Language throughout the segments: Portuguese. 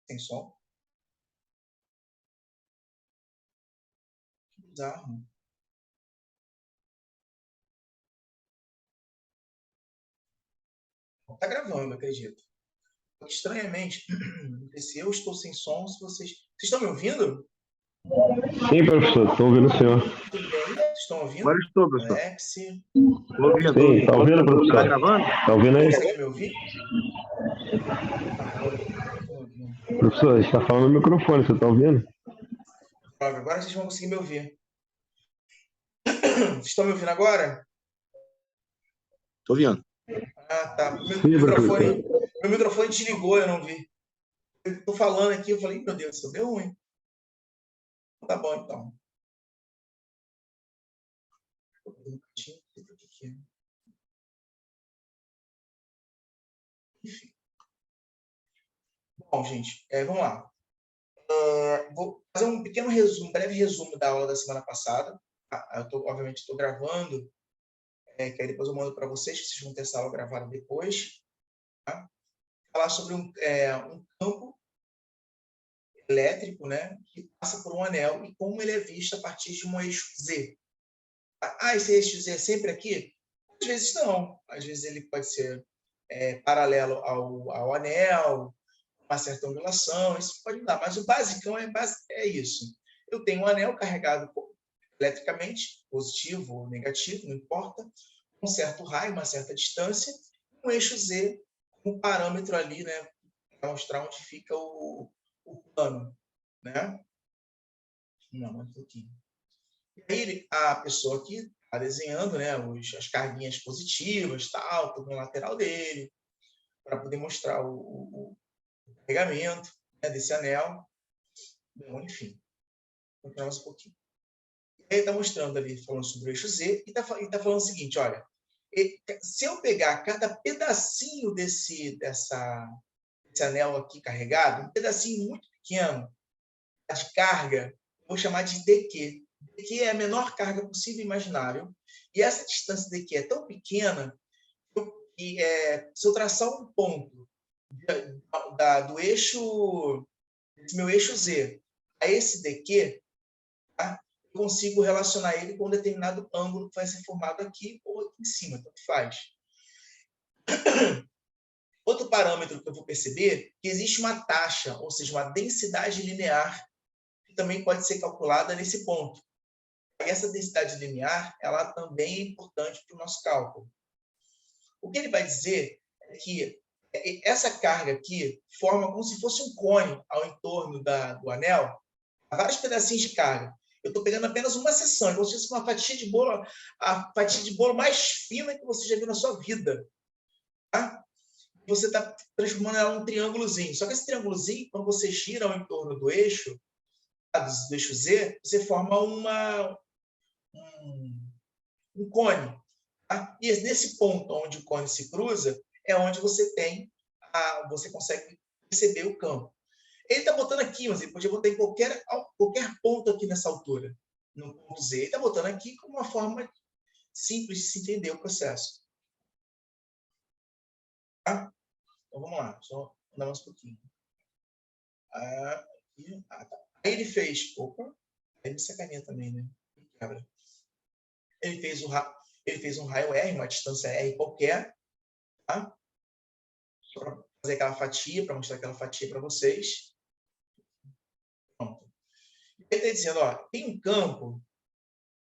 Sem som. Que bizarro. Tá gravando, acredito. Estranhamente, se eu estou sem som, se vocês estão me ouvindo? Sim, professor, estou ouvindo o senhor. Tudo bem? Vocês estão ouvindo? Agora estou, professor. Alex, Sim, está ouvindo, professor? Tá gravando? Está ouvindo aí? consegue me ouvir? Professor, a gente está falando no microfone, você está ouvindo? Agora vocês vão conseguir me ouvir. Vocês estão me ouvindo agora? Estou ouvindo. Ah, tá. Sim, professor. Meu microfone desligou, eu não vi. Eu estou falando aqui, eu falei, meu Deus, isso deu ruim. Tá bom, então. Enfim. Bom, gente, vamos lá. Vou fazer um pequeno resumo, um breve resumo da aula da semana passada. Obviamente, estou gravando, que aí depois eu mando para vocês, que vocês vão ter essa aula gravada depois. Tá? Falar sobre um campo elétrico, né, que passa por um anel e como ele é visto a partir de um eixo Z. Esse eixo Z é sempre aqui? Às vezes não. Às vezes ele pode ser paralelo ao anel, uma certa angulação, isso pode mudar. Mas o basicão é isso. Eu tenho um anel carregado eletricamente, positivo ou negativo, não importa, um certo raio, uma certa distância, um eixo Z, um parâmetro ali, né, para mostrar onde fica o plano, né? Não, um pouquinho. E aí a pessoa aqui está desenhando, né, as carguinhas positivas, tal, tudo no lateral dele, para poder mostrar o carregamento, né, desse anel. Bom, enfim, vou continuar mais um pouquinho. E aí está mostrando ali, falando sobre o eixo Z, e está falando o seguinte, olha, se eu pegar cada pedacinho desse anel aqui carregado, um pedacinho muito pequeno, de carga, vou chamar de DQ. DQ é a menor carga possível e imaginável. E essa distância DQ é tão pequena que se eu traçar um ponto do eixo, desse meu eixo Z, a esse DQ, tá? Eu consigo relacionar ele com um determinado ângulo que vai ser formado aqui ou aqui em cima, tanto faz. Outro parâmetro que eu vou perceber é que existe uma taxa, ou seja, uma densidade linear, que também pode ser calculada nesse ponto. E essa densidade linear, ela também é importante para o nosso cálculo. O que ele vai dizer é que essa carga aqui forma como se fosse um cone ao entorno do anel, vários pedacinhos de carga. Eu estou pegando apenas uma seção, como se fosse uma fatia de bolo, a fatia de bolo mais fina que você já viu na sua vida. Tá? Você está transformando ela num triângulozinho. Só que esse triângulozinho, quando você gira ao entorno do eixo Z, você forma um cone. Tá? E nesse ponto onde o cone se cruza, é onde você consegue perceber o campo. Ele está botando aqui, mas ele podia botar em qualquer ponto aqui nessa altura, no ponto Z. Ele está botando aqui como uma forma simples de se entender o processo. Tá? Então, vamos lá. Só andar mais um pouquinho. Tá. Aí ele fez... Opa! Aí me sacaneia também, né? Quebra. Ele fez um raio R, uma distância R qualquer, tá? Só para fazer aquela fatia, para mostrar aquela fatia para vocês. Pronto. Ele está dizendo, ó, tem um campo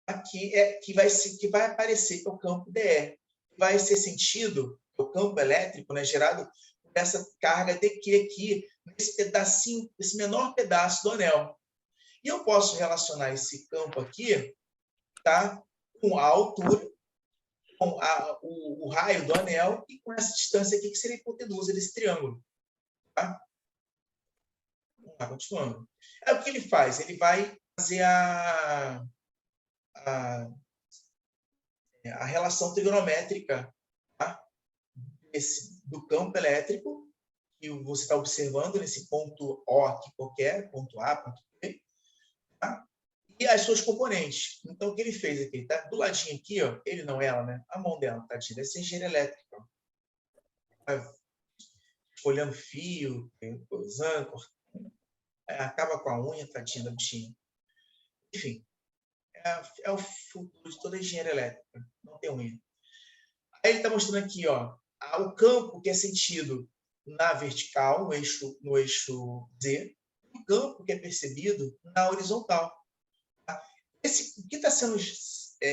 aqui que vai aparecer, que é o campo DE. Vai ser sentido, o campo elétrico, né, gerado por essa carga DQ aqui, nesse pedacinho, esse menor pedaço do anel. E eu posso relacionar esse campo aqui, tá, com a altura, com o raio do anel e com essa distância aqui, que seria a hipotenusa desse triângulo. Tá? Vamos lá, continuando. Aí, o que ele faz? Ele vai fazer a relação trigonométrica, tá? Do campo elétrico que você está observando nesse ponto O aqui qualquer, ponto A, ponto B, tá? E as suas componentes. Então, o que ele fez aqui? Tá do ladinho aqui, ó, ele não, ela, né? A mão dela, tá? Deve ser engenharia elétrica. Ó. Esfolhando fio, coisando, acaba com a unha, tadinha da bichinha. Enfim, é o futuro de toda a engenharia elétrica, não tem unha. Aí ele está mostrando aqui, ó, o campo que é sentido na vertical, no eixo Z, e o campo que é percebido na horizontal. Tá? O que está sendo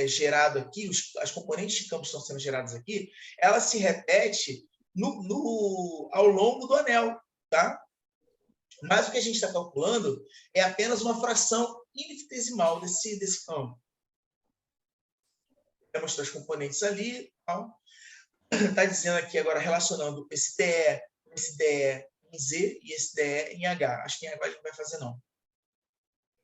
gerado aqui, as componentes de campo que estão sendo geradas aqui, ela se repete ao longo do anel. Tá? Mas o que a gente está calculando é apenas uma fração infinitesimal desse campo. Vou mostrar os componentes ali. Está dizendo aqui agora, relacionando esse DE em Z e esse DE em H. Acho que em H a gente não vai fazer, não.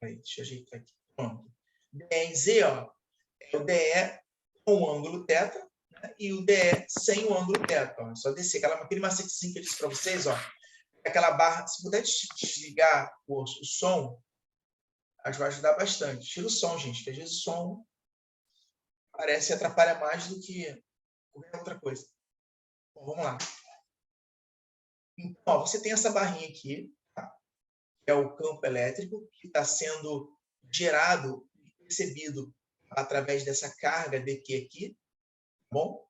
Aí, deixa eu ajeitar aqui. Pronto. DE em Z, ó, é o DE com o ângulo θ, né? E o DE sem o ângulo θ. Ó. Só descer. Aquele macetezinho que eu disse para vocês, ó, aquela barra, se puder desligar o som, acho que vai ajudar bastante. Tira o som, gente, que às vezes o som parece atrapalha mais do que qualquer outra coisa. Bom, vamos lá. Então, ó, você tem essa barrinha aqui, tá? Que é o campo elétrico, que está sendo gerado e percebido através dessa carga dQ aqui. Tá bom?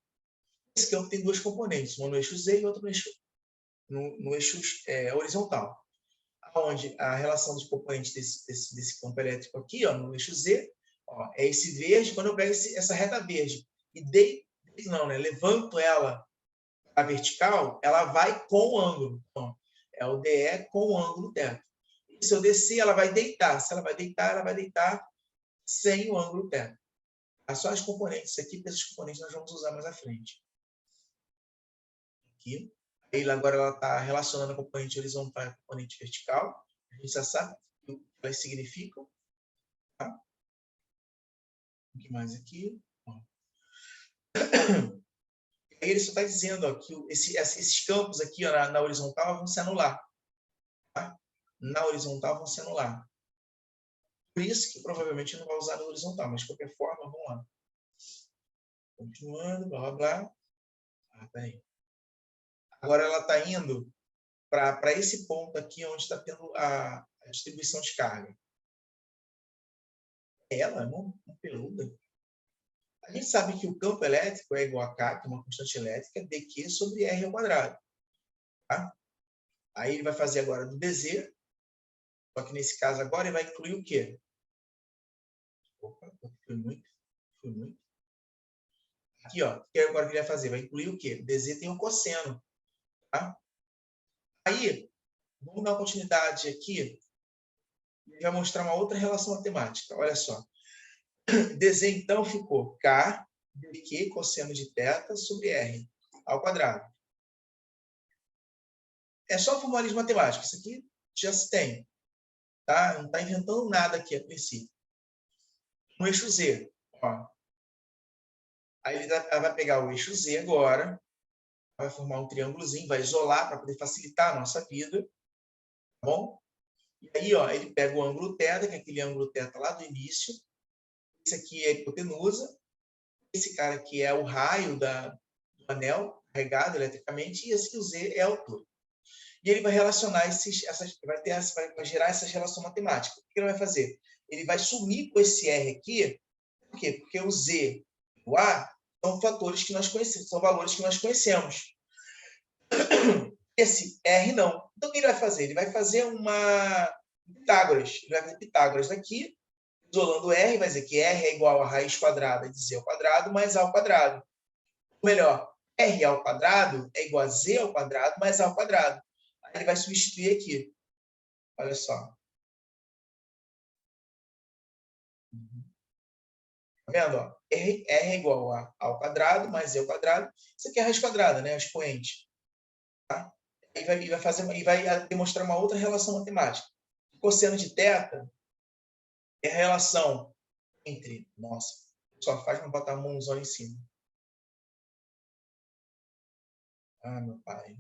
Esse campo tem duas componentes, uma no eixo Z e outra no eixo horizontal. Onde a relação dos componentes desse campo elétrico aqui, ó, no eixo Z, ó, é esse verde. Quando eu pego essa reta verde e levanto ela a vertical, ela vai com o ângulo. Então, é o DE com o ângulo θ. E se eu descer, ela vai deitar. Se ela vai deitar sem o ângulo θ. Só as componentes aqui, porque esses componentes nós vamos usar mais à frente. Aqui. Aí, agora ela está relacionando a componente horizontal e a componente vertical. A gente já sabe o que elas significam. Tá? O que mais aqui? Aí ele só está dizendo ó, que esses campos aqui ó, na horizontal vão se anular. Tá? Na horizontal vão se anular. Por isso que provavelmente não vai usar na horizontal, mas de qualquer forma, vamos lá. Continuando, blá, blá, blá. Peraí. Agora ela está indo para esse ponto aqui onde está tendo a distribuição de carga. Ela é uma peluda. A gente sabe que o campo elétrico é igual a K, que é uma constante elétrica, dQ sobre R ao quadrado. Tá? Aí ele vai fazer agora do dz, só que nesse caso agora ele vai incluir o quê? Opa, foi muito. Aqui, ó, que agora que ele vai fazer? Vai incluir o quê? O dz tem um cosseno. Tá? Aí, vamos dar uma continuidade aqui e já mostrar uma outra relação matemática. Olha só. dz, então, ficou K dq cosseno de θ sobre R ao quadrado. É só formalismo matemático. Isso aqui já se tem. Tá? Não está inventando nada aqui a princípio. No eixo Z. Ó. Aí ele vai pegar o eixo Z agora, vai formar um triângulozinho, vai isolar para poder facilitar a nossa vida. Tá bom? E aí, ó, ele pega o ângulo θ, que é aquele ângulo θ lá do início. Esse aqui é a hipotenusa. Esse cara aqui é o raio do anel carregado eletricamente. E esse aqui, o Z, é a altura. E ele vai relacionar vai gerar essas relações matemáticas. O que ele vai fazer? Ele vai sumir com esse R aqui. Por quê? Porque o Z e o A são fatores que nós conhecemos, são valores que nós conhecemos. Esse R não. Então, o que ele vai fazer? Ele vai fazer uma Pitágoras. Ele vai fazer Pitágoras daqui, isolando R, vai dizer que R é igual a raiz quadrada de Z ao quadrado mais A ao quadrado. Ou melhor, R ao quadrado é igual a Z ao quadrado mais A ao quadrado. Aí ele vai substituir aqui. Olha só. Tá vendo? Ó? R é igual a ao quadrado mais Z ao quadrado. Isso aqui é a raiz quadrada, né? O expoente. Tá? E vai demonstrar uma outra relação matemática. O cosseno de θ é a relação entre... Nossa, só faz para botar a mãozona em cima. Ah, meu pai.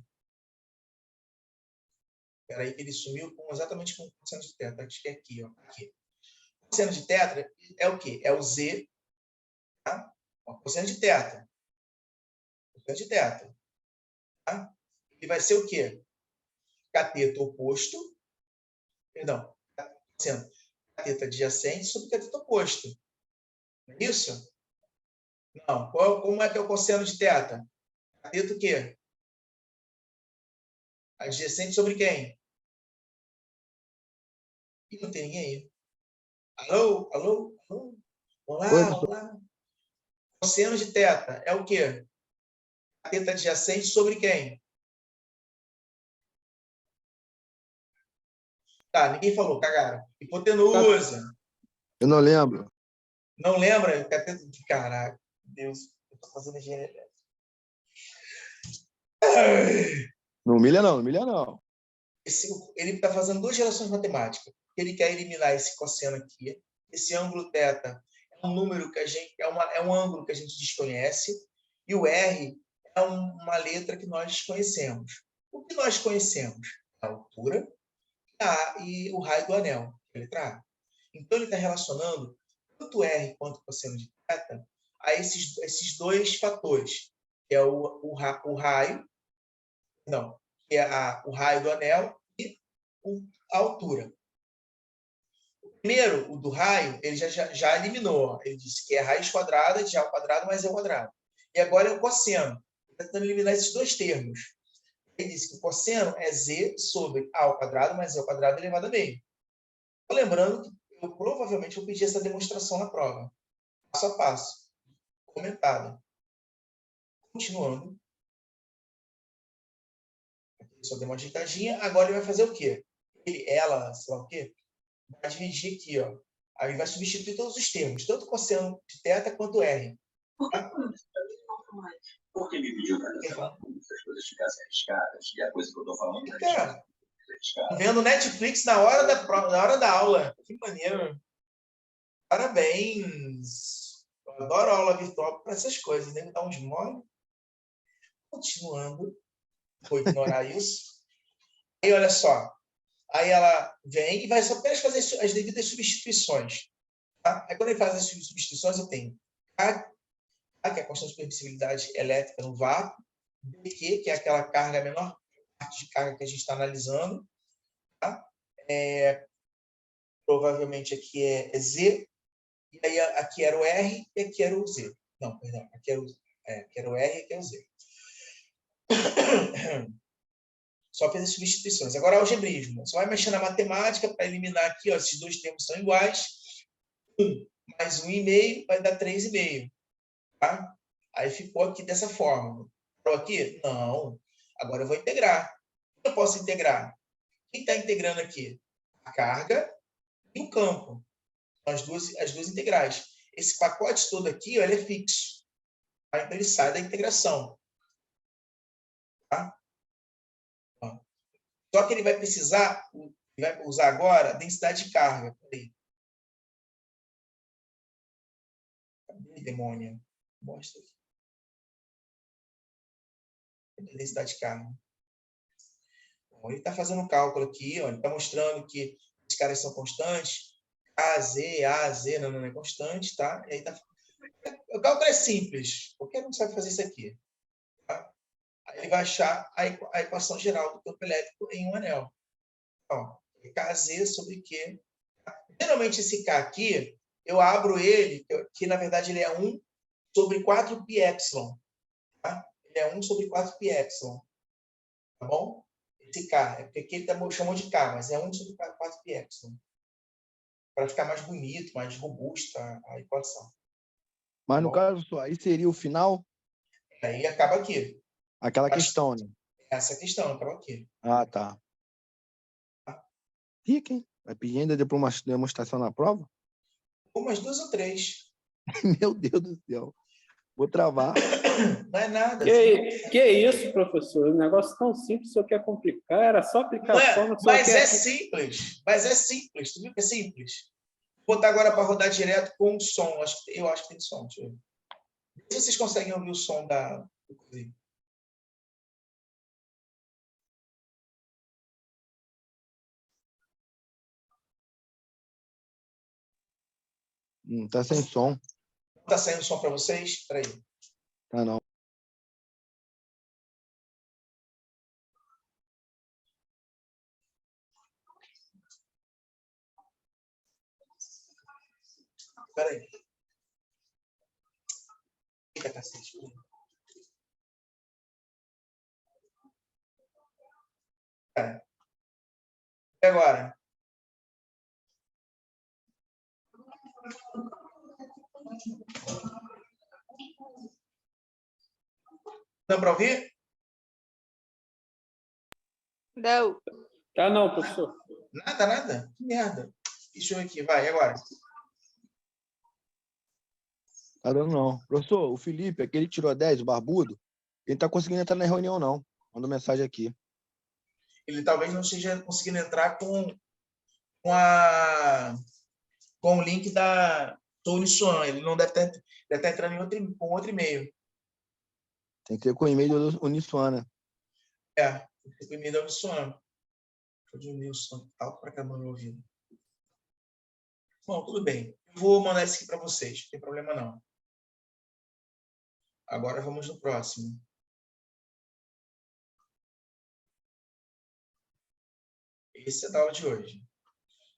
Espera aí que ele sumiu exatamente com o cosseno de θ. Acho que é aqui, ó. Aqui. O cosseno de θ é o quê? É o Z. Tá? O cosseno de θ. Cosseno de θ. Tá? Ele vai ser o quê? Cateto oposto Perdão, sendo cateto adjacente sobre cateto oposto. Não é isso? Não. Como é que é o cosseno de θ? Cateto o quê? Adjacente sobre quem? Ih, não tem ninguém aí. Alô? Alô? Alô? Oi, Olá, professor. olá. Cosseno de θ é o quê? Cateto adjacente sobre quem? Tá, ninguém falou, cagaram. Hipotenusa. Eu não lembro. Não lembra? Cateto de caraca. Deus, eu tô fazendo engenharia elétrica. Não humilha não, não humilha não. Ele está fazendo duas relações matemáticas. Ele quer eliminar esse cosseno aqui. Esse ângulo θ é um número que a gente é um ângulo que a gente desconhece e o R é uma letra que nós desconhecemos. O que nós conhecemos? A altura e o raio do anel, letra A. Então ele está relacionando tanto R quanto o cosseno de θ a esses dois fatores, que é o raio, não, que é o raio do anel e a altura. O primeiro, o do raio, ele já eliminou. Ele disse que é raiz quadrada de A ao quadrado mais E ao quadrado. E agora é o cosseno. Ele está tentando eliminar esses dois termos. Ele disse que o cosseno é Z sobre A ao quadrado mais E ao quadrado elevado a meio. Lembrando que eu provavelmente vou pedir essa demonstração na prova. Passo a passo. Comentada. Continuando. Só deu uma ajeitadinha. Agora ele vai fazer o quê? Ela, sei lá o quê? Vai dividir aqui, ó. Aí vai substituir todos os termos, tanto cosseno de θ quanto R. Tá? Porque me pediu para cancelar as coisas ficassem arriscadas, e a coisa que eu estou falando é Cara, arriscada. vendo Netflix na hora da aula. Que maneiro. Parabéns. Eu adoro aula virtual para essas coisas, né? Dar uns mole. Continuando. Vou ignorar isso. Aí, olha só. Aí ela vem e vai só apenas fazer as devidas substituições. Tá? Aí quando ele faz as substituições, eu tenho K, que é a constante de permissibilidade elétrica no vácuo, BQ, que é aquela carga, a menor parte de carga que a gente está analisando. Tá? Provavelmente aqui é Z, e aí aqui era o R e aqui era o Z. Não, perdão, aqui era o R e aqui é o Z. Só fez as substituições. Agora, algebrismo. Você vai mexer na matemática para eliminar aqui, ó, esses dois termos são iguais. 1 mais 1,5 vai dar 3,5. Tá? Aí ficou aqui dessa forma. Parou aqui? Não. Agora eu vou integrar. O que eu posso integrar? Quem está integrando aqui? A carga e o campo. As duas integrais. Esse pacote todo aqui, ó, ele é fixo. Tá? Então ele sai da integração. Tá? Só que ele vai precisar, ele vai usar agora a densidade de carga. Peraí. Cadê, demônio? Mostra aqui. Cadê a densidade de carga? Bom, ele está fazendo um cálculo aqui, ó, ele está mostrando que os caras são constantes. A, Z, não é constante, tá? E aí tá... O cálculo é simples. Qualquer um sabe fazer isso aqui. Tá? Aí ele vai achar a equação geral do campo elétrico em um anel. Então, KZ sobre Q. Geralmente esse K aqui, eu abro ele, que na verdade ele é 1 sobre 4πε. Tá? Ele é 1 sobre 4πε. Tá bom? Esse K, é porque aqui ele chamou de K, mas é 1 sobre 4πε. Para ficar mais bonito, mais robusta a equação. Mas Tá no bom? caso, aí seria o final, Aí acaba aqui. aquela questão, né? Essa questão, acaba aqui. Ah, tá. Rica, hein? Vai pedir ainda depois uma demonstração na prova? Umas 2 ou 3. Meu Deus do céu. Vou travar. Não é nada. Que isso, professor? Um negócio tão simples, o senhor quer complicar? Era só aplicar Não a é, fórmula, o senhor mas quer... é simples. Mas é simples. Tu viu que é simples? Vou botar agora para rodar direto com o som. Eu acho que tem som. Deixa eu ver. Se vocês conseguem ouvir o som da... Tá sem som. Tá saindo som para vocês? Espera aí. Tá não. Peraí. Eita, cacete. Pera. E agora? Dá para ouvir? Não. Tá não, professor. Nada, nada? Que merda. Deixa eu ver aqui, vai, e agora? Tá dando não. Professor, o Felipe, aquele que tirou 10, o barbudo, ele tá conseguindo entrar na reunião, não. Manda mensagem aqui. Ele talvez não esteja conseguindo entrar com o link do Uniswan. Ele não deve estar entrando com outro e-mail. Tem que ter com o e-mail do Uniswana. É, tem que ter com o e-mail da Uniswan. De Nilson, alto para caramba no meu ouvido. Bom, tudo bem. Eu vou mandar isso aqui para vocês, não tem problema não. Agora vamos no próximo. Esse é da aula de hoje.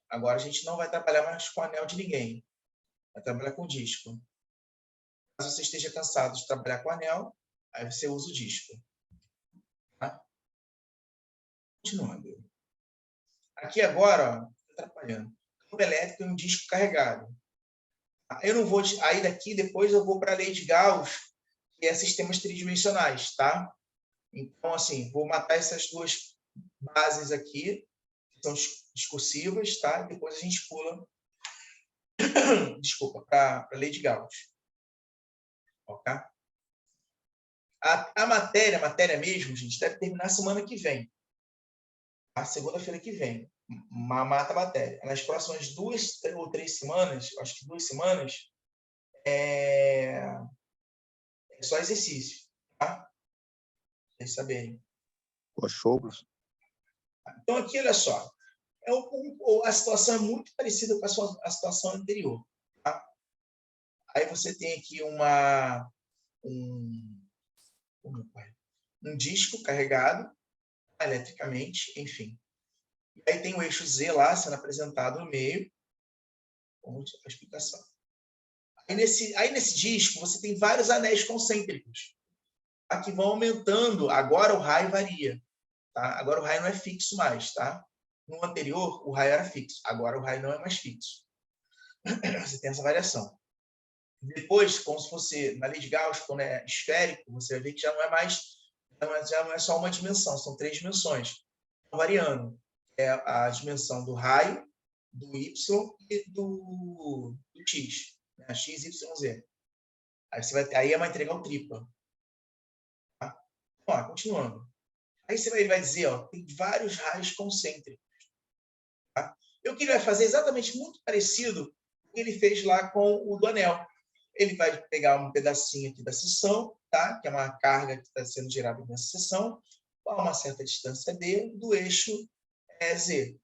Agora a gente não vai trabalhar mais com anel de ninguém. Vai trabalhar com disco. Caso você esteja cansado de trabalhar com anel, aí você usa o disco. Tá? Continuando. Aqui agora, ó, atrapalhando. Campo elétrico e um disco carregado. Eu não vou aí daqui, depois eu vou para a lei de Gauss, que é sistemas tridimensionais, tá? Então, assim, vou matar essas duas bases aqui, que são discursivas, tá? Depois a gente pula, desculpa, para a lei de Gauss. Ok? A matéria mesmo, gente, deve terminar semana que vem. A segunda-feira que vem. Mata a matéria. Nas próximas 2 ou 3 semanas, acho que 2 semanas, é só exercício, tá? Pra vocês saberem. Pô, show, professor. Então, aqui, olha só. A situação é muito parecida com a situação anterior. Tá? Aí você tem aqui um disco carregado eletricamente, enfim. E aí tem o eixo Z lá sendo apresentado no meio. Vamos a explicação. Aí nesse disco você tem vários anéis concêntricos, tá? Que vão aumentando. Agora o raio varia. Tá? Agora o raio não é fixo mais. Tá? No anterior, o raio era fixo. Agora o raio não é mais fixo. Você tem essa variação. Depois, como se fosse na lei de Gauss, quando é esférico, você vai ver que já não é mais, já não é só uma dimensão, são 3 dimensões. Estão variando. É a dimensão do raio, do Y e do X. Né? X, Y, Z. Aí é uma integral tripla. Tá? Ó, continuando. Aí ele vai dizer, ó, tem vários raios concêntricos. Tá? E o que ele vai fazer é exatamente muito parecido com o que ele fez lá com o do anel. Ele vai pegar um pedacinho aqui da seção, tá? Que é uma carga que está sendo gerada nessa seção, a uma certa distância D do eixo Z.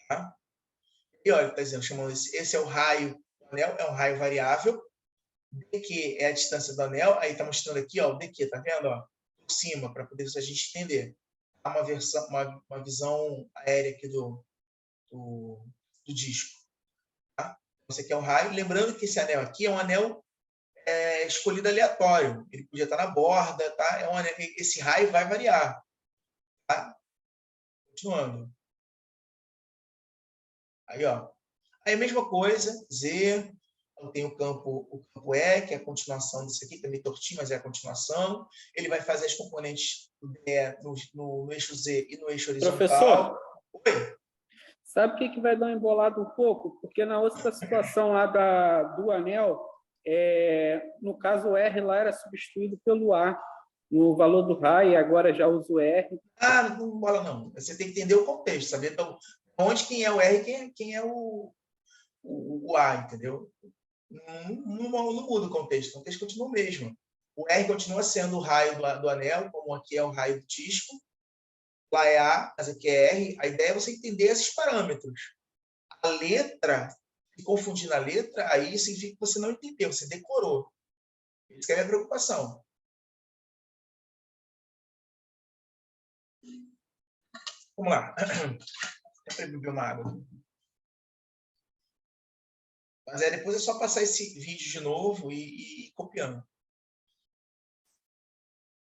Tá? E olha, ele está dizendo, chamando esse é o raio do anel, é um raio variável. DQ é a distância do anel, aí está mostrando aqui, ó, o DQ, tá vendo? Ó, por cima, para poder a gente entender. Há uma visão aérea aqui do disco. Tá? Esse aqui é o raio. Lembrando que esse anel aqui é um anel escolhido aleatório. Ele podia estar na borda, tá? Esse raio vai variar. Tá? Continuando. Aí, ó. Aí a mesma coisa, Z. Eu tenho o campo E, que é a continuação disso aqui, também tortinho, mas é a continuação. Ele vai fazer as componentes no eixo Z e no eixo horizontal. Professor, Oi? sabe o que vai dar uma embolada um pouco? Porque na outra situação lá do anel, no caso o R lá era substituído pelo A no valor do raio, agora já usa o R. Ah, não bola não. Você tem que entender o contexto, saber então, onde quem é o R e quem é o A, entendeu? Não muda o contexto continua o mesmo. O R continua sendo o raio do anel, como aqui é o raio do disco. Lá é A, mas aqui é R. A ideia é você entender esses parâmetros. A letra, se confundir na letra, aí significa que você não entendeu, você decorou. Isso é a minha preocupação. Vamos lá. Sempre beber uma água. Mas aí depois é só passar esse vídeo de novo e ir copiando.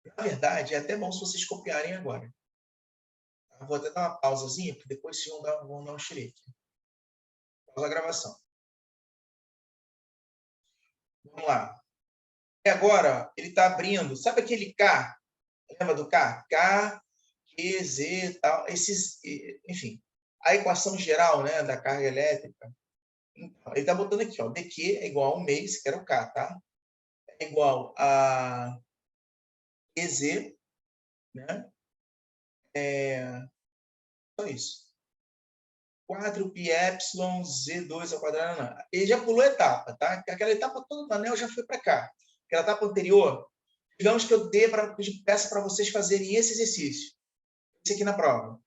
Na verdade, é até bom se vocês copiarem agora. Eu vou até dar uma pausazinha, porque depois vocês vão dar um xerife. Pausa a gravação. Vamos lá. E agora, ele está abrindo. Sabe aquele K? Lembra do K? K, Q, Z, tal. Esses, enfim, a equação geral, né, da carga elétrica. Então, ele está botando aqui, ó, dQ é igual a 1 mês, que era o K, tá? É igual a EZ, né? Só isso. 4πε Z2 ao quadrado. Não. Ele já pulou a etapa, tá? Aquela etapa toda do anel já foi para cá. Aquela etapa anterior, digamos que eu peça para vocês fazerem esse exercício. Esse aqui na prova.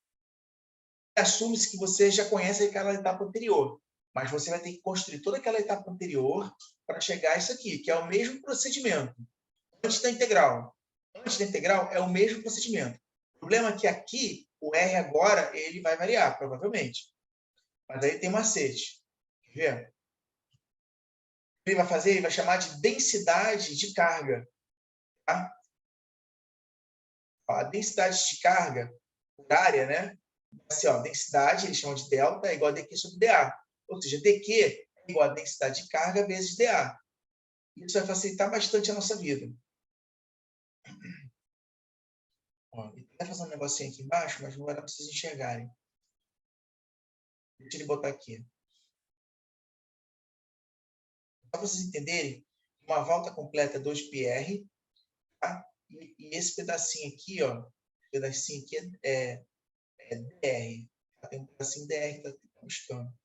Assume-se que você já conhece aquela etapa anterior, mas você vai ter que construir toda aquela etapa anterior para chegar a isso aqui, que é o mesmo procedimento. Antes da integral. Antes da integral é o mesmo procedimento. O problema é que aqui, o R agora, ele vai variar, provavelmente. Mas aí tem um macete. Quer ver? O que ele vai fazer? Ele vai chamar de densidade de carga. Tá? A densidade de carga por área, né? Assim, ó, densidade, eles chamam de delta, é igual a dQ sobre dA. Ou seja, dQ é igual a densidade de carga vezes dA. Isso vai facilitar bastante a nossa vida. Ó, ele vai fazer um negocinho aqui embaixo, mas não vai dar para vocês enxergarem. Deixa ele botar aqui. Para vocês entenderem, uma volta completa é 2πr, tá? E esse pedacinho aqui, ó, pedacinho aqui é dr. Tem um pedacinho dr que está buscando.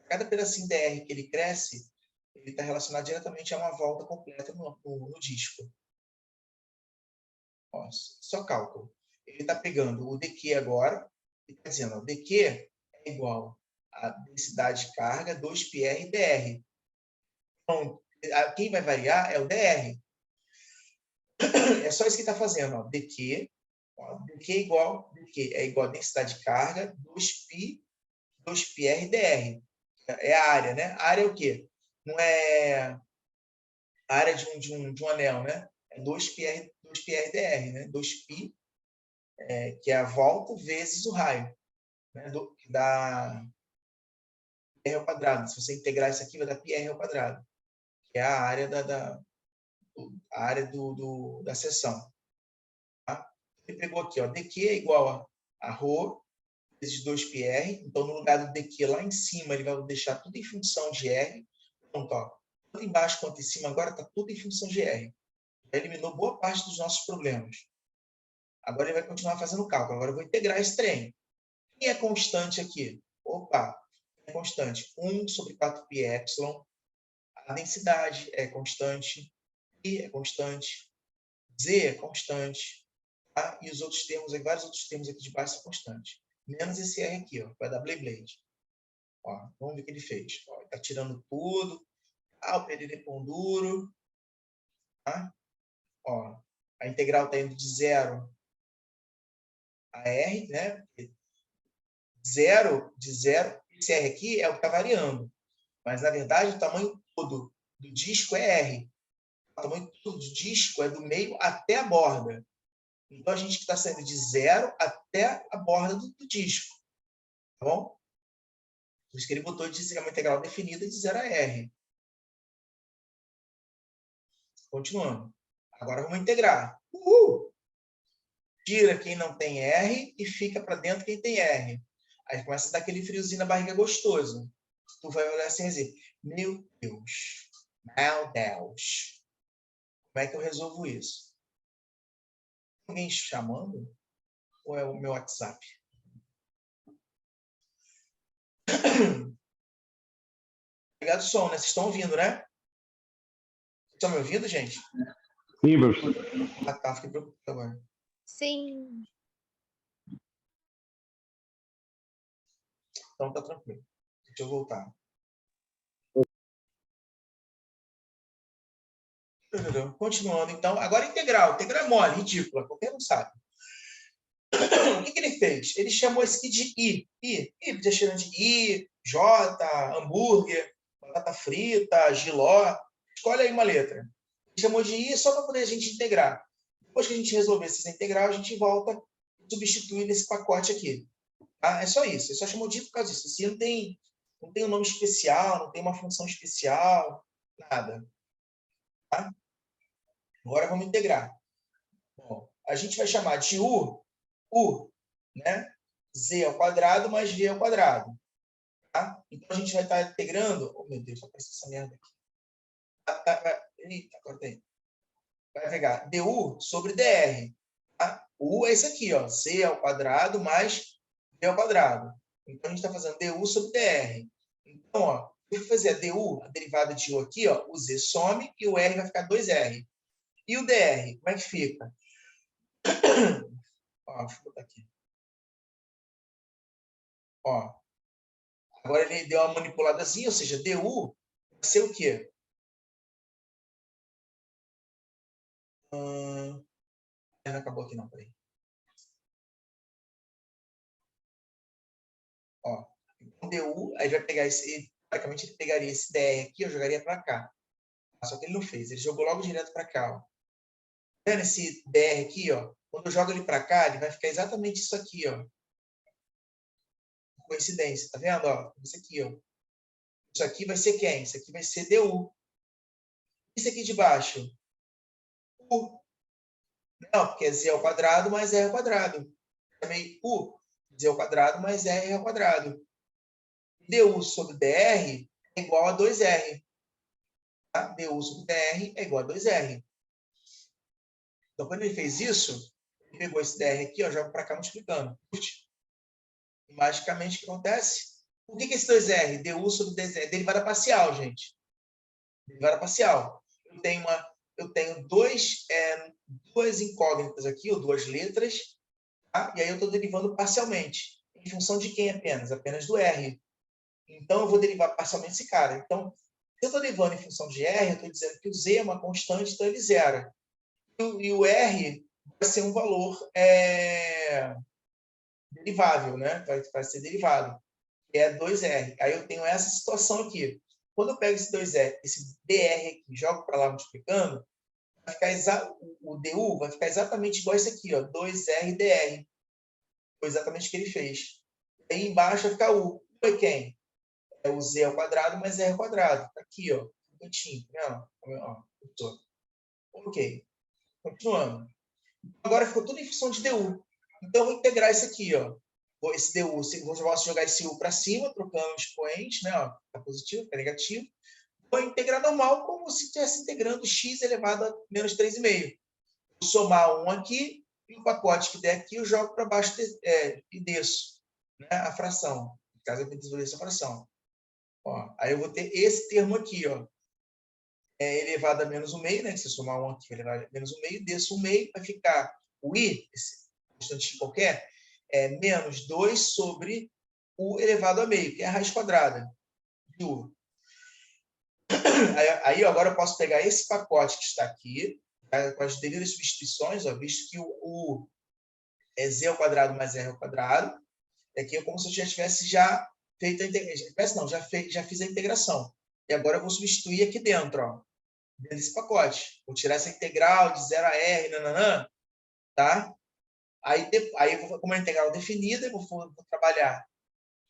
Cada pedacinho dr que ele cresce, ele está relacionado diretamente a uma volta completa no disco. Ó, só cálculo. Ele está pegando o dq agora e está dizendo, ó, dq é igual a densidade de carga 2πr dr. Então, quem vai variar é o dr. É só isso que está fazendo. Ó. dq é igual a densidade de carga 2πr dr. É a área, né? A área é o quê? Não é a área de um anel, né? É 2πr dr, né? 2π, que é a volta, vezes o raio. Né? Dá r ao quadrado. Se você integrar isso aqui, vai dar πr ao quadrado. Que é a área da seção. Tá? Ele pegou aqui, ó, dq é igual a ρ vezes 2πr. Então, no lugar do dq lá em cima, ele vai deixar tudo em função de r. Pronto, ó. Tanto embaixo quanto em cima agora está tudo em função de r. Já eliminou boa parte dos nossos problemas. Agora ele vai continuar fazendo o cálculo. Agora eu vou integrar esse trem. Quem é constante aqui? Opa, é constante. 1 sobre 4πε. A densidade é constante. I é constante. Z é constante. Tá? E os outros termos, vários outros termos aqui de baixo são constantes. Menos esse R aqui, ó, vai dar Blade. Ó, vamos ver o que ele fez. Ó, ele está tirando tudo. O perere pão duro. Tá? Ó, a integral está indo de 0 a R, né? De 0, esse R aqui é o que está variando. Mas, na verdade, o tamanho todo do disco é R. O tamanho todo do disco é do meio até a borda. Então, a gente está saindo de 0 até a borda do disco. Tá bom? Por isso que ele botou de uma integral definida de 0 a R. Continuando. Agora vamos integrar. Uhul! Tira quem não tem R e fica para dentro quem tem R. Aí começa a dar aquele friozinho na barriga gostoso. Tu vai olhar assim e dizer, meu Deus, meu Deus, como é que eu resolvo isso? Alguém chamando? Ou é o meu WhatsApp? Obrigado, som, né? Vocês estão ouvindo, né? Estão me ouvindo, gente? Sim, professor. Ah, tá, fiquei preocupado agora. Sim. Então tá tranquilo. Deixa eu voltar. Continuando, então. Agora integral. Integral é mole, ridícula. Qualquer um sabe. O que ele fez? Ele chamou esse aqui de I. I, podia chamar de I, J, hambúrguer. batata frita, jiló. Escolhe aí uma letra. Chamou de I só para poder a gente integrar. Depois que a gente resolver essa integral, a gente volta e substitui nesse pacote aqui. Tá? É só isso. É só chamou de I por causa disso. Assim, não tem um nome especial, não tem uma função especial, nada. Tá? Agora vamos integrar. Bom, a gente vai chamar de U, né? Z ao quadrado mais V ao quadrado. Tá? Então, a gente vai estar integrando... Oh, meu Deus, apareceu essa merda aqui. Eita, cortei. Vai pegar du sobre dr. Tá? O U é isso aqui, ó, C ao quadrado mais V ao quadrado. Então, a gente está fazendo du sobre dr. Então, ó, eu vou fazer a du, a derivada de U aqui, ó, o Z some e o R vai ficar 2R. E o dr, como é que fica? Ó, deixa eu botar aqui. Ó, agora ele deu uma manipuladazinha, ou seja, du vai ser o quê? Não acabou aqui não, peraí. Ó, então du, aí vai pegar esse, praticamente ele pegaria esse dr aqui, eu jogaria para cá. Só que ele não fez, ele jogou logo direto para cá, ó. Vendo esse dr aqui, ó? Quando eu jogo ele para cá, ele vai ficar exatamente isso aqui, ó. Coincidência, tá vendo? Ó, isso aqui, ó. Isso aqui vai ser quem? Isso aqui vai ser du. Isso aqui de baixo? U. Não, porque é z ao quadrado mais r ao quadrado. Chamei u. Z ao quadrado mais r ao quadrado. Du sobre dr é igual a 2r. Tá? Du sobre dr é igual a 2r. Então, quando ele fez isso, ele pegou esse dr aqui, ó, joga para cá multiplicando. E, magicamente, o que acontece? Por que esse 2r? Du sobre dr. Derivada parcial, gente. Derivada parcial. Eu tenho duas incógnitas aqui, ou duas letras, tá? E aí eu estou derivando parcialmente. Em função de quem apenas? Apenas do R. Então, eu vou derivar parcialmente esse cara. Então, se eu estou derivando em função de R, eu estou dizendo que o Z é uma constante, então ele zera. E o R vai ser um valor derivável, né? Vai ser derivado, que é 2R. Aí eu tenho essa situação aqui. Quando eu pego esse 2R, esse dr aqui, jogo para lá multiplicando, vai ficar o du vai ficar exatamente igual a esse aqui, ó, 2R dr. Foi exatamente o que ele fez. Aí embaixo vai ficar U. U é quem? É o Z ao quadrado mais R ao quadrado. Tá aqui, ó. Bonitinho. Tá vendo? Ok. Continuando. Agora ficou tudo em função de du. Então, eu vou integrar isso aqui, ó. Esse du, posso jogar esse U para cima, trocando os expoentes, né? Ó, tá positivo, tá negativo. Vou integrar normal, como se estivesse integrando x elevado a menos 3,5. Vou somar um aqui, e o pacote que der aqui, eu jogo para baixo e desço, né? A fração. No caso, eu resolver essa fração. Ó, aí eu vou ter esse termo aqui, ó. Elevado a menos 1/2, né? Se eu somar um aqui, elevado a menos 1/2, desço 1/2, vai ficar o i, esse constante qualquer, menos 2 sobre o elevado a meio, que é a raiz quadrada de u. Aí agora eu posso pegar esse pacote que está aqui, com as devidas substituições, ó, visto que o é z ao quadrado mais r ao quadrado, aqui é como se eu já tivesse feito a integração. Não, já fiz a integração. E agora eu vou substituir aqui dentro, ó, dentro desse pacote. Vou tirar essa integral de 0 a r, nananã, tá? Aí como é uma integral definida, eu vou trabalhar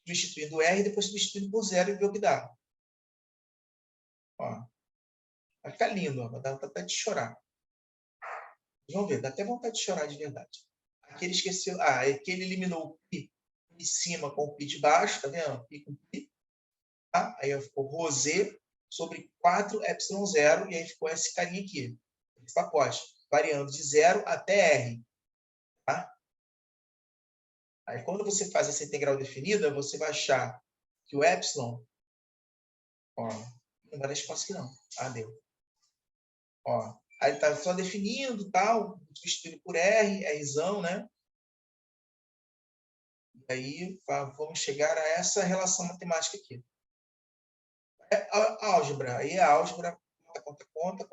substituindo R e depois substituindo por 0 e ver o que dá. Ó, vai ficar lindo, ó, vai dar vontade de chorar. Vamos ver, dá até vontade de chorar de verdade. Aqui ele esqueceu. Aqui ele eliminou o π de cima com o π de baixo, tá vendo? Π com π. Tá? Aí ficou ρz sobre 4ε0, e aí ficou esse carinha aqui, esse pacote, variando de 0 até R. Tá? Aí quando você faz essa integral definida, você vai achar que o epsilon, ó, não vai dar espaço aqui não. Deu. Ó, aí está só definindo, tal, substituído por R, Rzão, né? E aí vamos chegar a essa relação matemática aqui. Álgebra. Aí é álgebra, conta.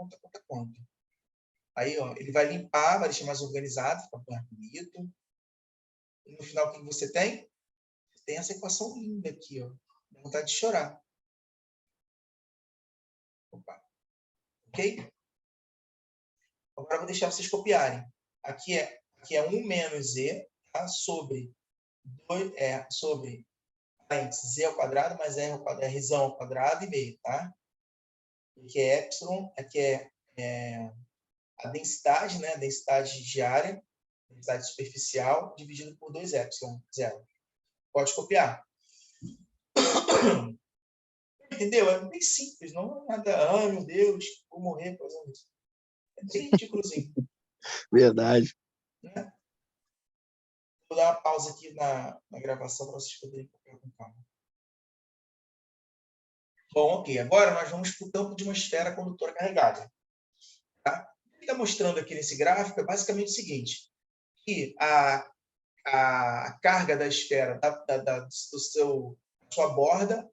Aí, ó, ele vai limpar, vai deixar mais organizado, fica mais bonito. E no final, o que você tem? Tem essa equação linda aqui, ó. Dá vontade de chorar. Ok? Agora eu vou deixar vocês copiarem. Aqui é 1 menos z, tá? sobre parênteses, z ao quadrado mais r ao quadrado, rzão ao quadrado e meio, tá? Aqui é epsilon, aqui é a densidade, né? A densidade diária, densidade superficial, dividido por 2 epsilon, 0. Pode copiar. Entendeu? É bem simples, não é nada, meu Deus, vou morrer fazendo isso. É bem ridículozinho. Verdade. Né? Vou dar uma pausa aqui na gravação para vocês poderem copiar com calma. Bom, ok. Agora nós vamos para o campo de uma esfera condutora carregada. Tá? O que está mostrando aqui nesse gráfico é basicamente o seguinte, que a carga da esfera da sua borda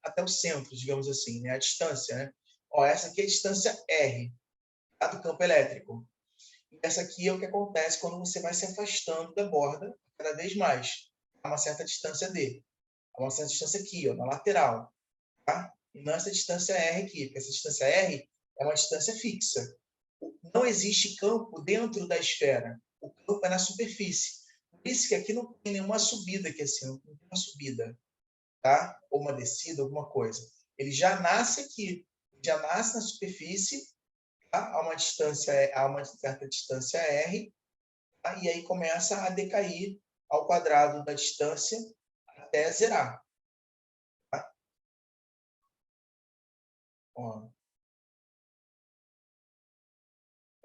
até o centro, digamos assim, né? A distância. Né? Ó, essa aqui é a distância R, tá? Do campo elétrico. E essa aqui é o que acontece quando você vai se afastando da borda cada vez mais, a uma certa distância D. A uma certa distância aqui, ó, na lateral. Tá? E não essa distância R aqui, porque essa distância R é uma distância fixa. Não existe campo dentro da esfera. O campo é na superfície. Por isso que aqui não tem nenhuma subida, aqui assim, não tem uma subida, tá? Ou uma descida, alguma coisa. Ele já nasce aqui, já nasce na superfície, tá? A uma certa distância R, tá? E aí começa a decair ao quadrado da distância até zerar. Tá? Ó.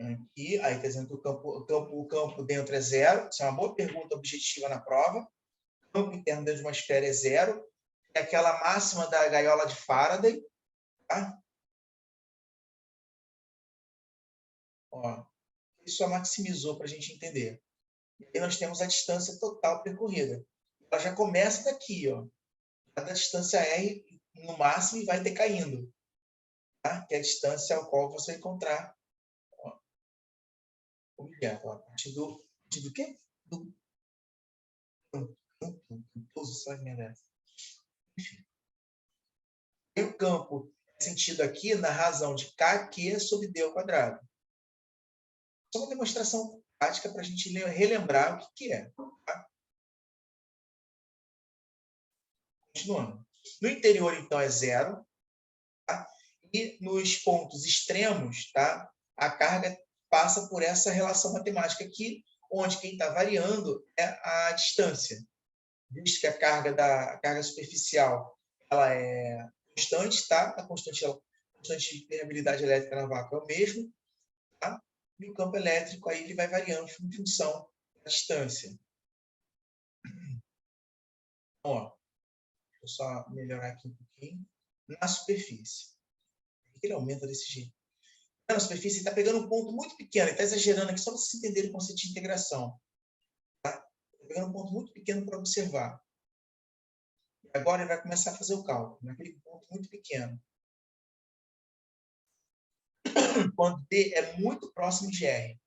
Aqui, aí está dizendo que o campo dentro é zero. Isso é uma boa pergunta objetiva na prova. O campo interno dentro de uma esfera é zero. É aquela máxima da gaiola de Faraday. Tá? Ó, isso só maximizou para a gente entender. E aí nós temos a distância total percorrida. Ela já começa daqui, ó, da distância R no máximo e vai decaindo. Tá? Que é a distância ao qual você vai encontrar o objeto. A partir do quê? Do enfim. E o campo é sentido aqui na razão de kq sobre d ao quadrado. Só uma demonstração prática para a gente relembrar o que é. Tá? Continuando. No interior, então, é zero. Tá? E nos pontos extremos, tá? A carga passa por essa relação matemática aqui, onde quem está variando é a distância. Visto que a carga superficial ela é constante, tá? A constante de permeabilidade elétrica na vácuo é o mesmo, tá? E o campo elétrico aí ele vai variando em função da distância. Então, ó, vou só melhorar aqui um pouquinho. Na superfície. Ele aumenta desse jeito. Na superfície, ele está pegando um ponto muito pequeno. Ele está exagerando aqui só para vocês entenderem o conceito de integração. Tá? Está pegando um ponto muito pequeno para observar. Agora ele vai começar a fazer o cálculo, naquele ponto muito pequeno. Quando D é muito próximo de R.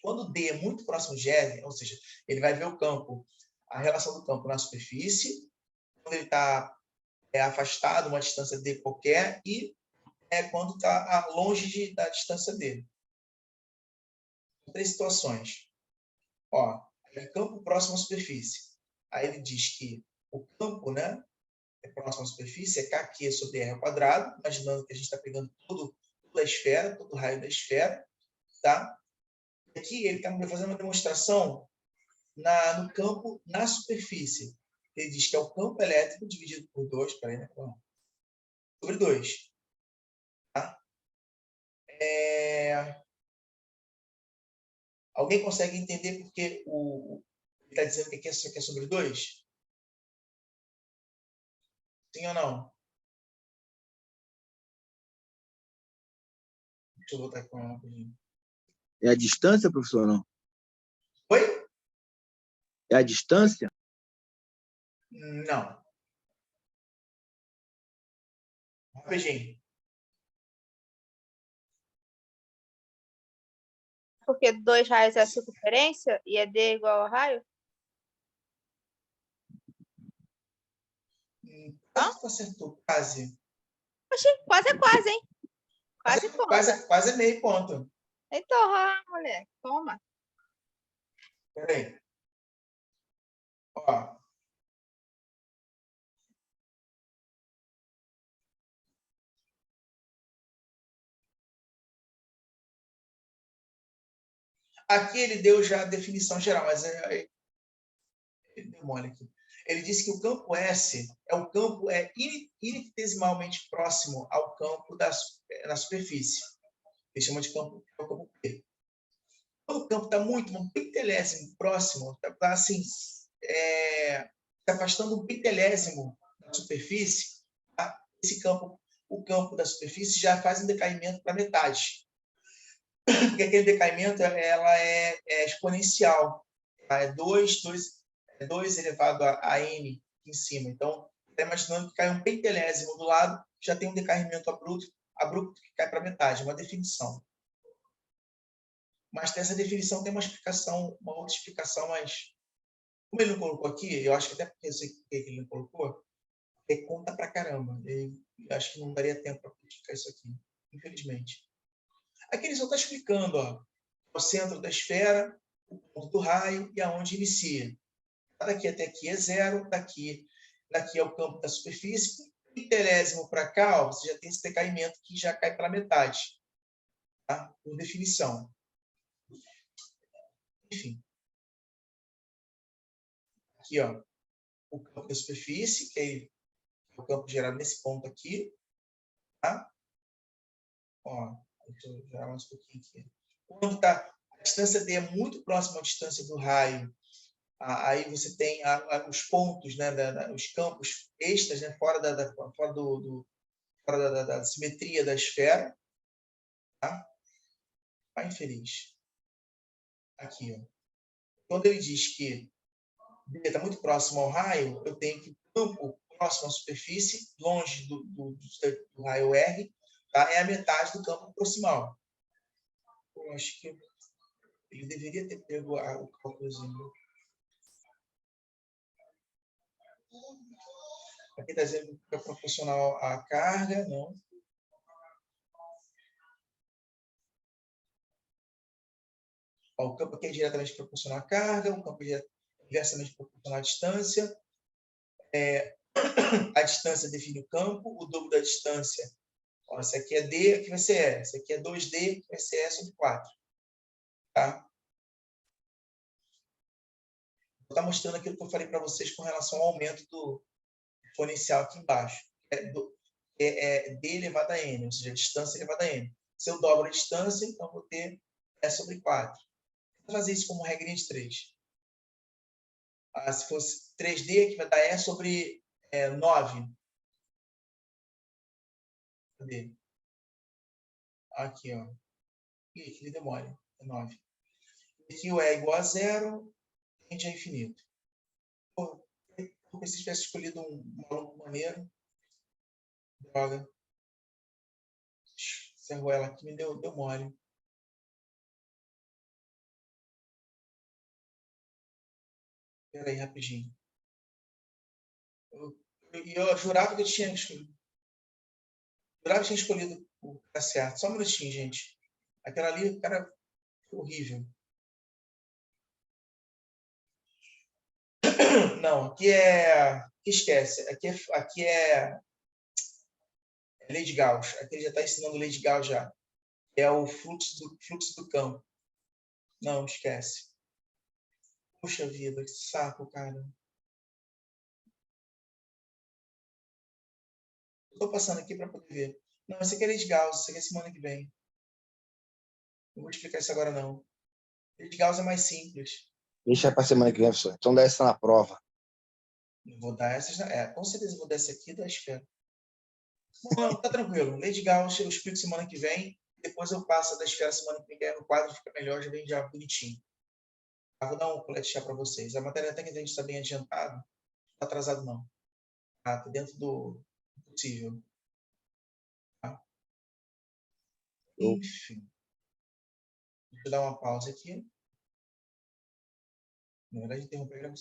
Quando D é muito próximo de R, ou seja, ele vai ver o campo, a relação do campo na superfície, quando ele está afastado, uma distância D qualquer, e quando está longe da distância D. 3 situações. Ó, campo próximo à superfície. Aí ele diz que o campo, né, próximo à superfície é kq sobre r ao quadrado, imaginando que a gente está pegando toda a esfera, todo o raio da esfera, tá? E aqui ele está fazendo uma demonstração no campo na superfície. Ele diz que é o campo elétrico dividido por 2, sobre 2. Tá? Alguém consegue entender porque ele está dizendo que aqui é sobre 2? Sim ou não? Deixa eu voltar aqui com uma coisa. É a distância, professor, não? Oi? É a distância? Não. Rapidinho. Porque 2 raios é a circunferência e é D igual a raio? Quase que acertou, quase. Oxi, quase é quase, hein? Quase ponta. Quase é meio ponto. Então, mulher, toma. Peraí. Ó. Aqui ele deu já a definição geral, mas ele deu mole aqui. Ele disse que o campo S é infinitesimalmente próximo ao campo na superfície. Ele chama de campo P. Quando o campo está um pentelésimo próximo, está assim, se afastando um pentelésimo da superfície, tá? O campo da superfície já faz um decaimento para metade. Porque aquele decaimento ela é exponencial. Tá? É 2 elevado a n em cima. Então, está imaginando que cai um pentelésimo do lado, já tem um decaimento abrupto que cai para metade, uma definição. Mas essa definição tem uma outra explicação, mas como ele não colocou aqui, eu acho que até porque eu sei que ele não colocou, é conta pra caramba. Eu acho que não daria tempo para explicar isso aqui, infelizmente. Aqui ele só está explicando, ó, o centro da esfera, o ponto do raio e aonde inicia. Daqui até aqui é 0, daqui é o campo da superfície. Pentelésimo para cá, ó, você já tem esse decaimento que já cai para metade, tá? Por definição. Enfim. Aqui, ó, o campo da superfície, que é o campo gerado nesse ponto aqui, tá? Ó, deixa eu gerar mais um pouquinho aqui. Quando a distância D é muito próxima à distância do raio, aí você tem os pontos, né, os campos extras, né, fora da simetria da esfera. Tá? Vai infeliz. Aqui, ó. Quando ele diz que D está muito próximo ao raio, eu tenho que o campo próximo à superfície, longe do raio R, tá? É a metade do campo proximal. Eu acho que ele deveria ter pego o cálculozinho. Aqui está dizendo que é proporcional à carga, não. Ó, o campo aqui é diretamente proporcional à carga, o campo é inversamente proporcional à distância. A distância define o campo, o dobro da distância. Ó, esse aqui é D, aqui vai ser E. Esse aqui é 2D, aqui vai ser E sobre 4. Tá? Vou estar mostrando aquilo que eu falei para vocês com relação ao aumento do exponencial aqui embaixo. É D elevado a N, ou seja, a distância elevada a N. Se eu dobro a distância, então vou ter E sobre 4. Vou fazer isso como regrinha de 3. Se fosse 3D, aqui vai dar E sobre 9. Cadê? Aqui, ó. Ih, que ele demora. É 9. Aqui o E é igual a 0, tende a infinito. Pô, se tivesse escolhido um maluco maneiro. Droga. Encerrou ela aqui, me deu mole. Espera aí, rapidinho. Eu jurava que eu tinha escolhido. Jurava que tinha escolhido o cara certo. Só um minutinho, gente. Aquela ali, o cara, horrível. Não, aqui esquece. Aqui é lei de Gauss. Aqui ele já está ensinando lei de Gauss já. É o fluxo do campo. Não, esquece. Puxa vida, que saco, cara. Estou passando aqui para poder ver. Não, esse aqui é lei de Gauss. Esse aqui é semana que vem. Não vou explicar isso agora, não. Lei de Gauss é mais simples. Deixa para semana que vem, professor. Então dá essa na prova. Eu vou dar essas. Com certeza eu vou dar essa aqui da esfera. Não, tá tranquilo. Lei de Gauss eu explico semana que vem. Depois eu passo a da esfera semana que vem. No quadro fica melhor, já vem já bonitinho. Vou dar um colete chá para vocês. A matéria até que a gente está bem adiantado. Não está atrasado, não. Tá dentro do possível. Tá? Enfim. Deixa eu dar uma pausa aqui. Na verdade, interromper a gravação.